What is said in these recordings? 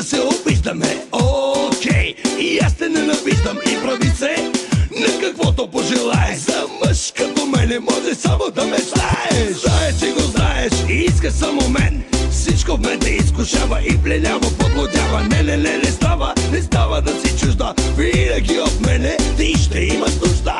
да се обиждаме. Окей, и аз те ненавиждам и прави се на каквото пожелаеш. За мъж като мене може само да мечтаеш. Знае, че го знаеш и искаш само мен. Всичко в мен те изкушава и пленява, подлодява. Не става да си чужда. Винаги от мене ти ще имаш нужда.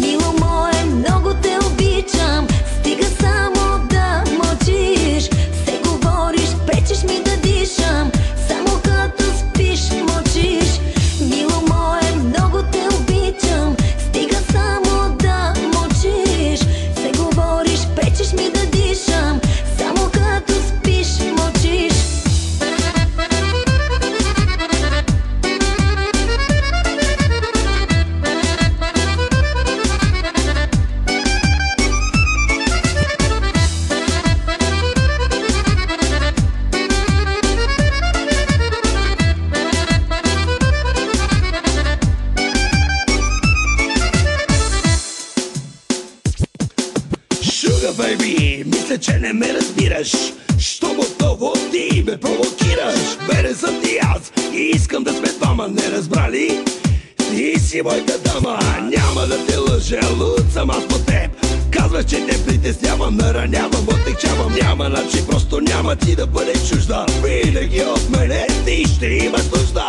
Мило мое, много те обичам. Стига само да мълчиш. Все говориш, пречиш ми да дишам. Само като спиш, мълчиш. Мило мое, много те обичам. Стига само да мълчиш. Все говориш, пречиш ми да дишам. Само като спиш, мълчиш. Sugar baby, мисля, че не ме разбираш. Що готово ти ме провокираш. Бере съм ти аз и искам да сме двама. Не разбрали? Ти си моята дама. Няма да те лъжа, луд съм аз по теб. Казваш, че те притеснявам, наранявам, отекчавам. Няма начин, просто няма ти да бъде чужда. Винаги от мене ти ще имаш нужда.